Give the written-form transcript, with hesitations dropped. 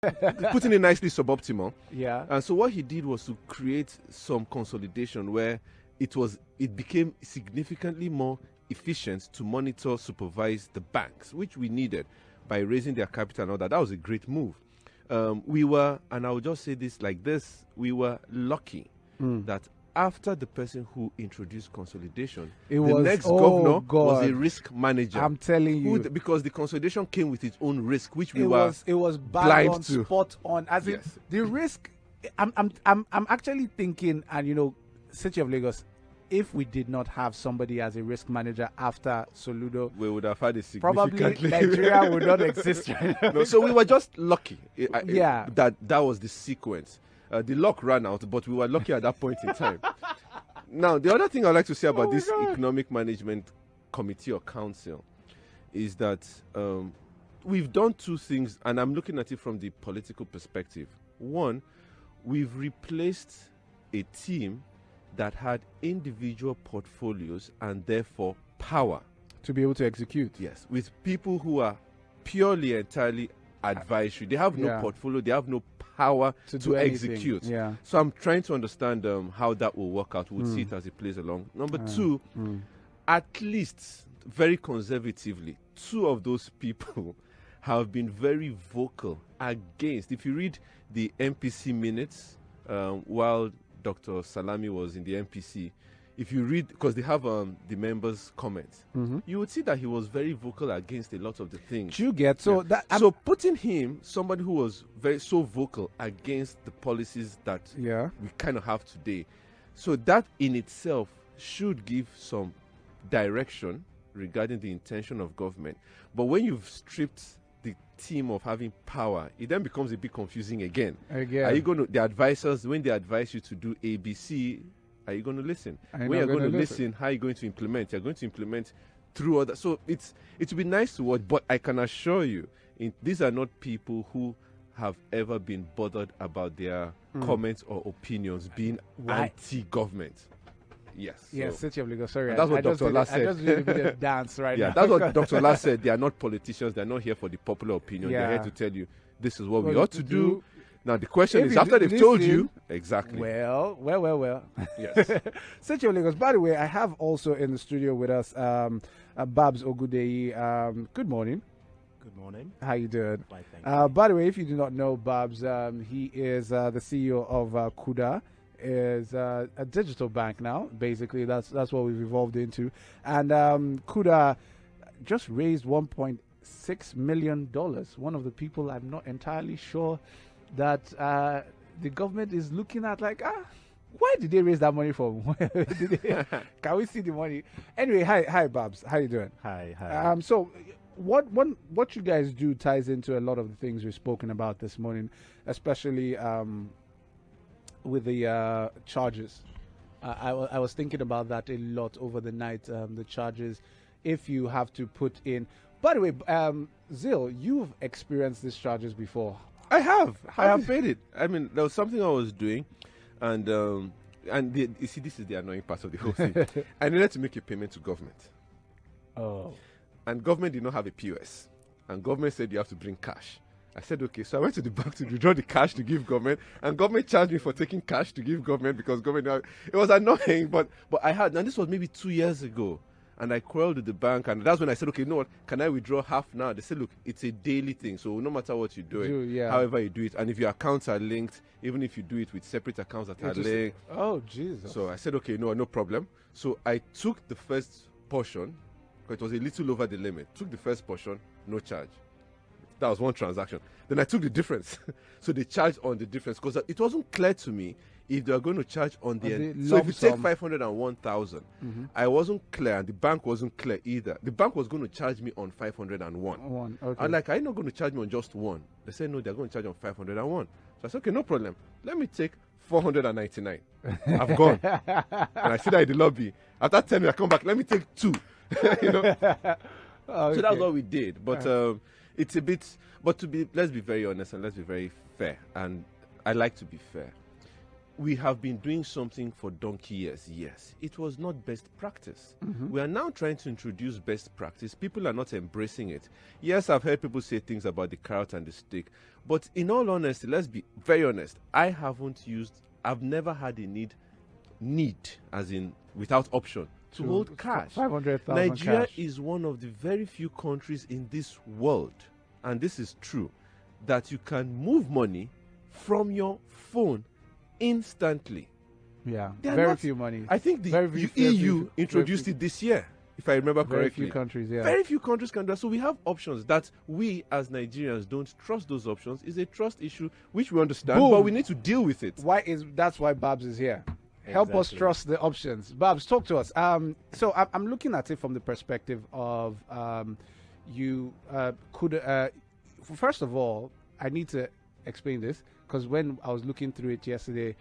putting it nicely, suboptimal. Yeah. And so what he did was to create some consolidation where it became significantly more efficient to monitor, supervise the banks, which we needed by raising their capital and all that. That was a great move. We were, and I will just say this like this, we were lucky that after the person who introduced consolidation, the next governor was a risk manager. I'm telling you. Because the consolidation came with its own risk, which it was bang on, spot on. As yes. The risk, I'm actually thinking, and City of Lagos, if we did not have somebody as a risk manager after Soludo, we would have had a significantly... Probably Nigeria would not exist. No, so we were just lucky. Yeah. That was the sequence. The luck ran out, but we were lucky at that point in time. Now, the other thing I'd like to say about this Economic Management Committee or Council is that we've done two things, and I'm looking at it from the political perspective. One, we've replaced a team that had individual portfolios and therefore power to be able to execute. Yes, with people who are purely entirely advisory. They have no portfolio, they have no power to execute. Yeah. So I'm trying to understand how that will work out. We'll see it as it plays along. Number two, at least very conservatively, two of those people have been very vocal against. If you read the MPC minutes while Dr. Salami was in the MPC, if you read, because they have the members' comments, you would see that he was very vocal against a lot of the things. You get so so putting him, somebody who was so vocal against the policies that we kind of have today, so that in itself should give some direction regarding the intention of government. But when you've stripped the team of having power, it then becomes a bit confusing again. Are you going to, the advisors, when they advise you to do ABC, are you going to listen? When you're going to listen, how are you going to implement? You're going to implement through other. So it will be nice to watch, but I can assure you, these are not people who have ever been bothered about their comments or opinions being anti-government. Yes. Yes, City of Lagos. Sorry, that's what Dr. Ola said. I just did a bit of dance now. That's what Dr. Ola said. They are not politicians. They are not here for the popular opinion. They're here to tell you this is what we ought to do. Now the question is, after they've told you, exactly. Well. Yes. City of Lagos. By the way, I have also in the studio with us Babs Ogudeyi. Good morning. Good morning. How you doing? Fine, thank you. By the way, if you do not know Babs, he is the CEO of Kuda. Is a digital bank now. Basically, that's what we've evolved into. And Kuda just raised $1.6 million. One of the people I'm not entirely sure that the government is looking at, like, where did they raise that money from? Can we see the money? Anyway, hi Babs, how you doing? Hi. So what you guys do ties into a lot of the things we've spoken about this morning, especially with the charges. I was thinking about that a lot over the night. The charges, if you have to put in. By the way, Zil, you've experienced these charges before. I have paid it. I mean, there was something I was doing, and you see, this is the annoying part of the whole thing. I needed to make a payment to government. Oh. And government did not have a POS, and government said you have to bring cash. I said, okay. So I went to the bank to withdraw the cash to give government, and government charged me for taking cash to give government because government. It was annoying, but I had, and this was maybe 2 years ago, and I quarreled with the bank, and that's when I said, okay, you know what? Can I withdraw half now? They said, look, it's a daily thing, so no matter what you do it, however you do it, and if your accounts are linked, even if you do it with separate accounts that are linked. Oh, Jesus. So I said, okay, no problem. So I took the first portion, because it was a little over the limit. Took the first portion, no charge. That was one transaction. Then I took the difference. So they charged on the difference because it wasn't clear to me if they were going to charge on the end. So if you take 501,000, I wasn't clear, and the bank wasn't clear either. The bank was going to charge me on 501. Okay. I'm like, are you not going to charge me on just one? They said, no, they're going to charge on 501. So I said, okay, no problem. Let me take 499. I've gone. And I sit there in the lobby. After 10 minutes, I come back. Let me take 2. You know? Okay. So that's what we did. But it's a bit, but let's be very honest and let's be very fair. And I like to be fair. we have been doing something for donkey years. Yes, it was not best practice. We are now trying to introduce best practice. People are not embracing it. Yes, I've heard people say things about the carrot and the stick, but in all honesty, let's be very honest, I've never had a need as in without option to hold cash. 500,000 Nigeria cash. is one of the very few countries in this world, and this is true, that you can move money from your phone instantly. Yeah, They are very not- few money. I think the Very few- EU very introduced few- it this year, if I remember Very correctly. few countries, yeah. Very few countries can do that. So we have options that we as Nigerians don't trust those options. It's a trust issue which we understand, Boom. but we need to deal with it. That's why Babs is here. Help us Exactly. trust the options. Babs, talk to us. So I'm looking at it from the perspective of you could. First of all, I need to explain this because when I was looking through it yesterday,